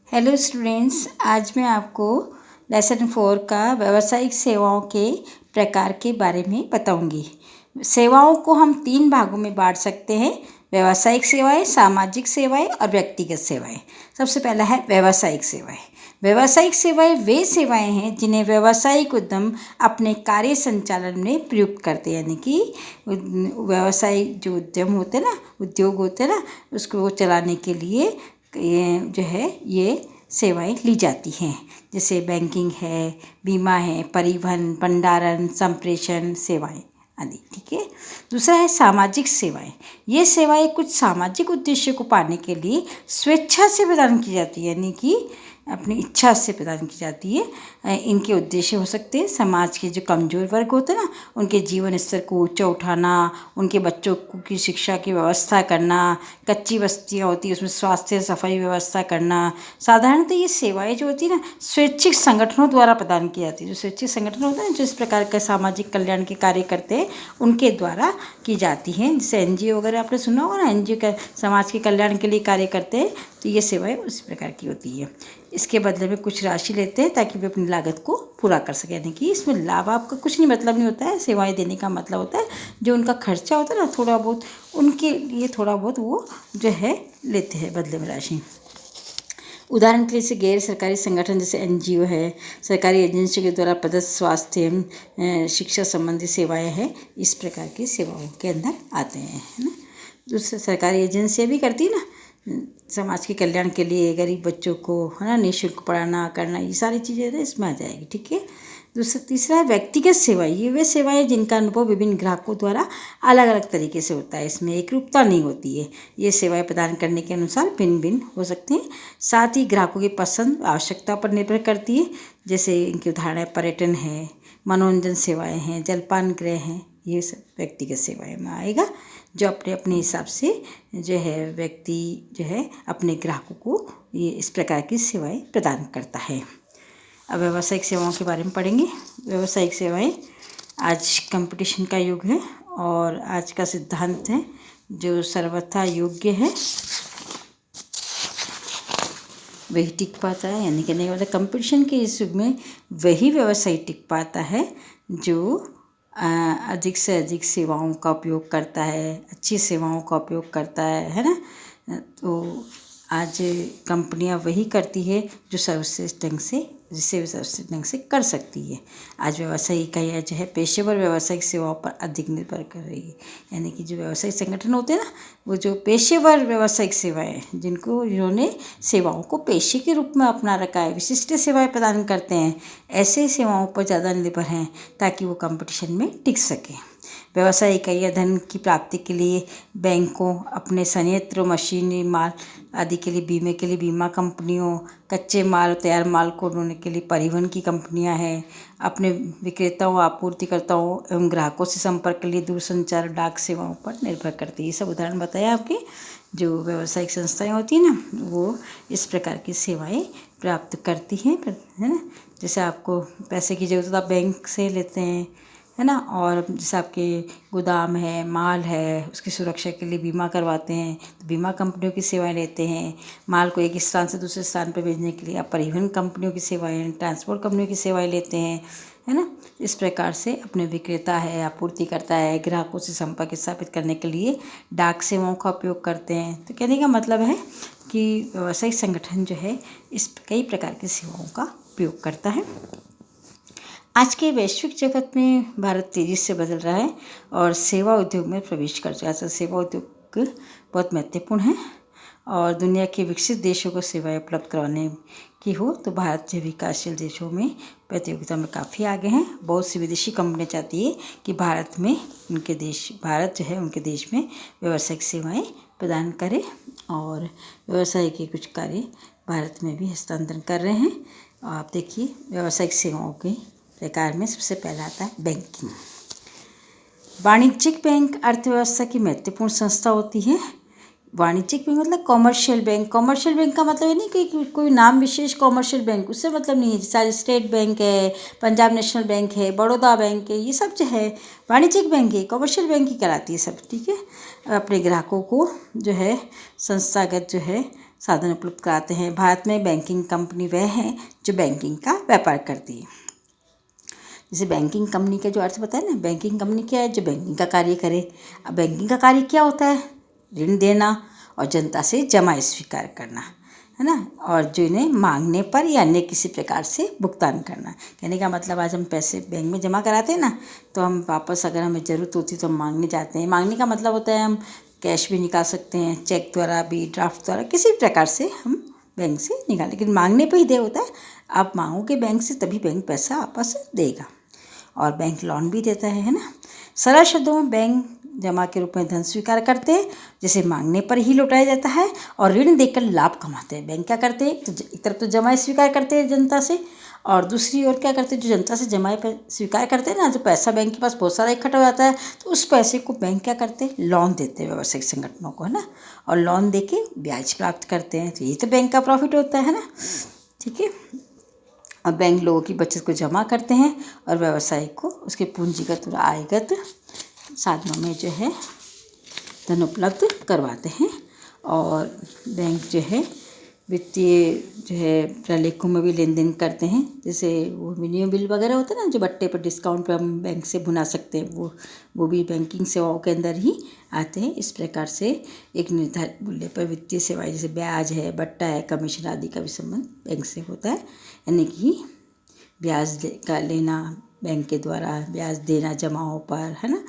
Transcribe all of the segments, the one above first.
Hello students, आज मैं आपको लेसन 4 का व्यावसायिक सेवाओं के प्रकार के बारे में बताऊंगी। सेवाओं को हम 3 भागों में बांट सकते हैं: व्यावसायिक सेवाएं, सामाजिक सेवाएं और व्यक्तिगत सेवाएं। सबसे पहला है व्यावसायिक सेवाएं। व्यावसायिक सेवाएं वे सेवाएं हैं जिन्हें व्यावसायिक उद्यम अपने कार्य संचालन में प्रयुक्त करते हैं, यानी कि व्यावसायिक जो उद्यम होते हैं ना, उद्योग होते हैं ना, उसको चलाने के लिए ये सेवाएं ली जाती हैं। जैसे बैंकिंग है, बीमा है, परिवहन, भंडारण, संप्रेषण सेवाएं आदि। ठीक है। दूसरा है सामाजिक सेवाएं। ये सेवाएं कुछ सामाजिक उद्देश्य को पाने के लिए स्वेच्छा से प्रदान की जाती है, यानी कि अपनी इच्छा से प्रदान की जाती है। इनके उद्देश्य हो सकते हैं समाज के जो कमज़ोर वर्ग होते हैं ना, उनके जीवन स्तर को ऊंचा उठाना, उनके बच्चों की शिक्षा की व्यवस्था करना, कच्ची बस्तियाँ होती हैं उसमें स्वास्थ्य सफाई व्यवस्था करना। साधारणतः ये सेवाएं जो होती है ना, स्वैच्छिक संगठनों द्वारा प्रदान की जाती है। जो स्वैच्छिक संगठन होते हैं जो इस प्रकार का सामाजिक कल्याण के कार्य करते हैं, उनके द्वारा की जाती हैं। जैसे NGO वगैरह आपने सुना होगा ना, NGO का समाज के कल्याण के लिए कार्य करते हैं, तो ये सेवाएं उस प्रकार की होती है। इसके बदले में कुछ राशि लेते हैं ताकि वे अपनी लागत को पूरा कर सकें, यानी कि इसमें लाभ आपका कुछ नहीं मतलब नहीं होता है। सेवाएं देने का मतलब होता है जो उनका खर्चा होता है ना, थोड़ा बहुत उनके लिए थोड़ा बहुत वो लेते हैं बदले में राशि। उदाहरण के लिए जैसे गैर सरकारी संगठन जैसे NGO है, सरकारी एजेंसियों के द्वारा प्रदत्त स्वास्थ्य शिक्षा संबंधी सेवाएं हैं, इस प्रकार की सेवाओं के अंदर आते हैं, है ना। दूसरे सरकारी एजेंसियाँ भी करती है ना समाज के कल्याण के लिए, गरीब बच्चों को है ना निःशुल्क पढ़ाना करना, ये सारी चीज़ें इसमें आ जाएगी। ठीक है। तीसरा है व्यक्तिगत सेवाएं। ये वे सेवाएं जिनका अनुभव विभिन्न ग्राहकों द्वारा अलग अलग तरीके से होता है, इसमें एकरूपता नहीं होती है। ये सेवाएं प्रदान करने के अनुसार भिन्न भिन्न हो सकते हैं, साथ ही ग्राहकों की पसंद आवश्यकता पर निर्भर करती है। जैसे इनके उदाहरण पर्यटन है, मनोरंजन सेवाएं हैं, जलपान गृह हैं, ये सब व्यक्तिगत सेवाएं में आएगा, जो अपने अपने हिसाब से व्यक्ति अपने ग्राहकों को ये इस प्रकार की सेवाएं प्रदान करता है। अब व्यावसायिक सेवाओं के बारे में पढ़ेंगे। व्यावसायिक सेवाएं, आज कंपटीशन का युग है और आज का सिद्धांत है जो सर्वथा योग्य है वही टिक पाता है, यानी कहने का मतलब कंपटीशन के इस युग में वही व्यवसाय टिक पाता है जो अधिक से अधिक सेवाओं का उपयोग करता है, अच्छी सेवाओं का उपयोग करता है ना। तो आज कंपनियां वही करती है जो सर्वश्रेष्ठ ढंग से कर सकती है। आज व्यवसायी इकाइयाँ पेशेवर व्यावसायिक सेवाओं पर अधिक निर्भर कर रही है, यानी कि जो व्यवसायिक संगठन होते हैं ना, वो जो पेशेवर व्यावसायिक सेवाएं जिन्होंने सेवाओं को पेशे के रूप में अपना रखा है, विशिष्ट सेवाएं प्रदान करते हैं, ऐसे सेवाओं पर ज़्यादा निर्भर हैं ताकि वो कंपटीशन में टिक सकें। व्यवसाय इकाइयाँ धन की प्राप्ति के लिए बैंकों, अपने संयंत्र, मशीनरी माल आदि के लिए बीमे के लिए बीमा कंपनियों, कच्चे माल तैयार माल को ढोने के लिए परिवहन की कंपनियां हैं, अपने विक्रेताओं, आपूर्तिकर्ताओं एवं ग्राहकों से संपर्क के लिए दूरसंचार डाक सेवाओं पर निर्भर करती है। ये सब उदाहरण बताया आपके जो व्यावसायिक संस्थाएं होती हैं ना, वो इस प्रकार की सेवाएं प्राप्त करती हैं, है ना। जैसे आपको पैसे की ज़रूरत आप बैंक से लेते हैं, है ना, और जैसे आपके गोदाम है, माल है, उसकी सुरक्षा के लिए बीमा करवाते हैं तो बीमा कंपनियों की सेवाएं लेते हैं। माल को एक स्थान से दूसरे स्थान पर भेजने के लिए आप परिवहन कंपनियों की सेवाएं, ट्रांसपोर्ट कंपनियों की सेवाएं लेते हैं, है ना। इस प्रकार से अपने विक्रेता है, आपूर्ति करता है, ग्राहकों से संपर्क स्थापित करने के लिए डाक सेवाओं का उपयोग करते हैं। तो कहने का मतलब है कि व्यावसायिक संगठन इस कई प्रकार की सेवाओं का उपयोग करता है। आज के वैश्विक जगत में भारत तेज़ी से बदल रहा है और सेवा उद्योग में प्रवेश कर चुका है। सेवा उद्योग बहुत महत्वपूर्ण है और दुनिया के विकसित देशों को सेवाएं उपलब्ध करवाने की हो तो भारत जो विकासशील देशों में प्रतियोगिता में काफ़ी आगे हैं। बहुत सी विदेशी कंपनियां चाहती है कि भारत उनके देश में व्यावसायिक सेवाएं प्रदान करे और व्यवसाय के कुछ कार्य भारत में भी हस्तांतरण कर रहे हैं। आप देखिए व्यावसायिक सेवाओं के प्रकार में सबसे पहला आता है बैंकिंग। वाणिज्यिक बैंक अर्थव्यवस्था की महत्वपूर्ण संस्था होती है। वाणिज्यिक बैंक मतलब कॉमर्शियल बैंक। कॉमर्शियल बैंक का मतलब ये नहीं कि कोई नाम विशेष कॉमर्शियल बैंक, उससे मतलब नहीं है। जैसे स्टेट बैंक है, पंजाब नेशनल बैंक है, बड़ौदा बैंक है, ये सब वाणिज्यिक बैंक है, कॉमर्शियल बैंक ही कहलाती है सब। ठीक है। अपने ग्राहकों को संस्थागत साधन उपलब्ध कराते हैं। भारत में बैंकिंग कंपनी वह है जो बैंकिंग का व्यापार करती है। जैसे बैंकिंग कंपनी का जो अर्थ बताया ना, बैंकिंग कंपनी क्या है? जो बैंकिंग का कार्य करे। अब बैंकिंग का कार्य क्या होता है? ऋण देना और जनता से जमा स्वीकार करना, है ना, और जो इन्हें मांगने पर या अन्य किसी प्रकार से भुगतान करना। कहने का मतलब आज हम पैसे बैंक में जमा कराते हैं ना, तो हम वापस अगर हमें ज़रूरत होती है तो हम मांगने जाते हैं। मांगने का मतलब होता है हम कैश भी निकाल सकते हैं, चेक द्वारा भी, ड्राफ्ट द्वारा, किसी भी प्रकार से हम बैंक से निकाल, लेकिन मांगने पर ही दे होता है। आप मांगोगे बैंक से तभी बैंक पैसा वापस देगा। और बैंक लोन भी देता है ना। सरल शब्दों में बैंक जमा के रूप में धन स्वीकार करते हैं, जिसे मांगने पर ही लौटाया जाता है, और ऋण देकर लाभ कमाते हैं। बैंक क्या करते हैं? तो एक तरफ तो जमा स्वीकार करते हैं जनता से, और दूसरी ओर क्या करते हैं? जो जनता से जमा स्वीकार करते हैं ना, जो पैसा बैंक के पास बहुत सारा इकट्ठा हो जाता है, तो उस पैसे को बैंक क्या करते हैं? लोन देते हैं व्यावसायिक संगठनों को, है ना, और लोन दे के ब्याज प्राप्त करते हैं। तो यही तो बैंक का प्रॉफिट होता है ना। ठीक है। और बैंक लोगों की बचत को जमा करते हैं और व्यवसाय को उसके पूंजीगत और आयगत साधनों में जो है धन उपलब्ध करवाते हैं। और बैंक जो है वित्तीय जो है प्रलेखों में भी लेन देन करते हैं। जैसे वो विनिमय बिल वगैरह होते हैं ना, जो बट्टे पर डिस्काउंट पर हम बैंक से भुना सकते हैं, वो भी बैंकिंग सेवाओं के अंदर ही आते हैं। इस प्रकार से एक निर्धारित मूल्य पर वित्तीय सेवाएं जैसे ब्याज है, बट्टा है, कमीशन आदि का भी संबंध बैंक से होता है। यानी कि ब्याज का लेना, बैंक के द्वारा ब्याज देना जमाओं पर, है ना,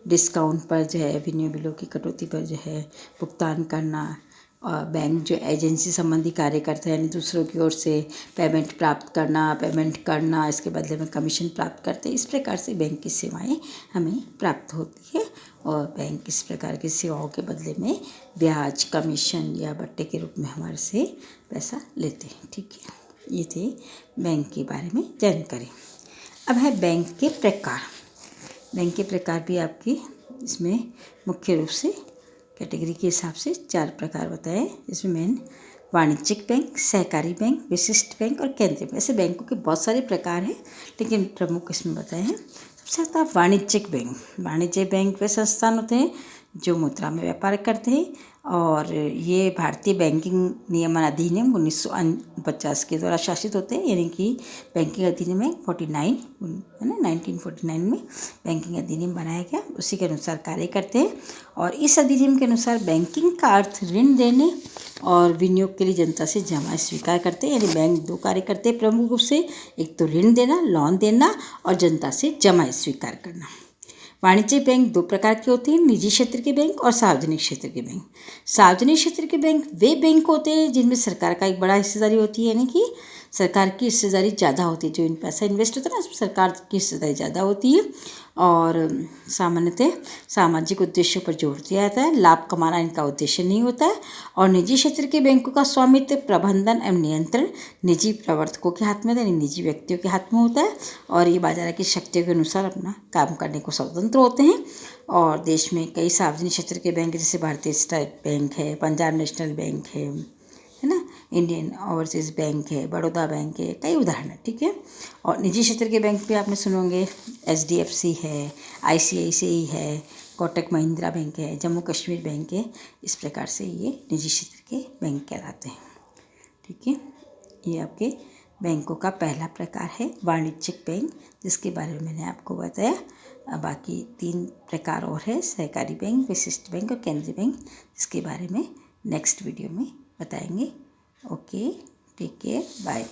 डिस्काउंट पर जो है विनिमय बिलों की कटौती पर जो है भुगतान करना। और बैंक जो एजेंसी संबंधी कार्य करता है, यानी दूसरों की ओर से पेमेंट प्राप्त करना, इसके बदले में कमीशन प्राप्त करते हैं। इस प्रकार से बैंक की सेवाएं हमें प्राप्त होती है। और बैंक इस प्रकार की सेवाओं के बदले में ब्याज, कमीशन या बट्टे के रूप में हमारे से पैसा लेते हैं। ठीक है, ये थे बैंक के बारे में जानकारी। अब है बैंक के प्रकार। बैंक के प्रकार भी आपके इसमें मुख्य रूप से कैटेगरी के हिसाब से 4 प्रकार बताए, जिसमें मेन वाणिज्यिक बैंक, सहकारी बैंक, विशिष्ट बैंक और केंद्रीय बैंक। ऐसे बैंकों के बहुत सारे प्रकार हैं, लेकिन प्रमुख इसमें बताए हैं। सबसे आता है वाणिज्यिक बैंक। वाणिज्यिक बैंक वे संस्थान होते हैं जो मुद्रा में व्यापार करते हैं, और ये भारतीय बैंकिंग नियमन अधिनियम 1950 के द्वारा शासित होते हैं। यानी कि बैंकिंग अधिनियम में 49 है ना, 1949 में बैंकिंग अधिनियम बनाया गया, उसी के अनुसार कार्य करते हैं। और इस अधिनियम के अनुसार बैंकिंग का अर्थ ऋण देने और विनियोग के लिए जनता से जमा स्वीकार करते हैं। यानी बैंक 2 कार्य करते हैं प्रमुख रूप से, एक तो ऋण देना, लोन देना, और जनता से जमा स्वीकार करना। वाणिज्यिक बैंक 2 प्रकार के होते हैं, निजी क्षेत्र के बैंक और सार्वजनिक क्षेत्र के बैंक। सार्वजनिक क्षेत्र के बैंक वे बैंक होते हैं जिनमें सरकार का एक बड़ा हिस्सेदारी होती है, यानी कि सरकार की हिस्सेदारी ज़्यादा होती है। जो इन पैसा इन्वेस्ट होता है ना, उसमें सरकार की हिस्सेदारी ज़्यादा होती है। और सामान्यतः सामाजिक उद्देश्यों पर जोर दिया जाता है, लाभ कमाना इनका उद्देश्य नहीं होता है। और निजी क्षेत्र के बैंकों का स्वामित्व, प्रबंधन एवं नियंत्रण निजी प्रवर्तकों के हाथ में, यानी निजी व्यक्तियों के हाथ में होता है। और ये बाजार की शक्तियों के अनुसार अपना काम करने को स्वतंत्र होते हैं। और देश में कई सार्वजनिक क्षेत्र के बैंक जैसे भारतीय स्टेट बैंक है, पंजाब नेशनल बैंक है ना, इंडियन ओवरसीज़ बैंक है, बड़ौदा बैंक है, कई उदाहरण है। ठीक है। और निजी क्षेत्र के बैंक पे आपने सुने होंगे HDFC है, ICICI है, कोटक महिंद्रा बैंक है, जम्मू कश्मीर बैंक है। इस प्रकार से ये निजी क्षेत्र के बैंक कहलाते हैं। ठीक है, ये आपके बैंकों का पहला प्रकार है वाणिज्यिक बैंक, जिसके बारे में मैंने आपको बताया। बाकी 3 प्रकार और है, सहकारी बैंक, विशिष्ट बैंक और केंद्रीय बैंक, जिसके बारे में नेक्स्ट वीडियो में बताएंगे। Okay, take care, bye.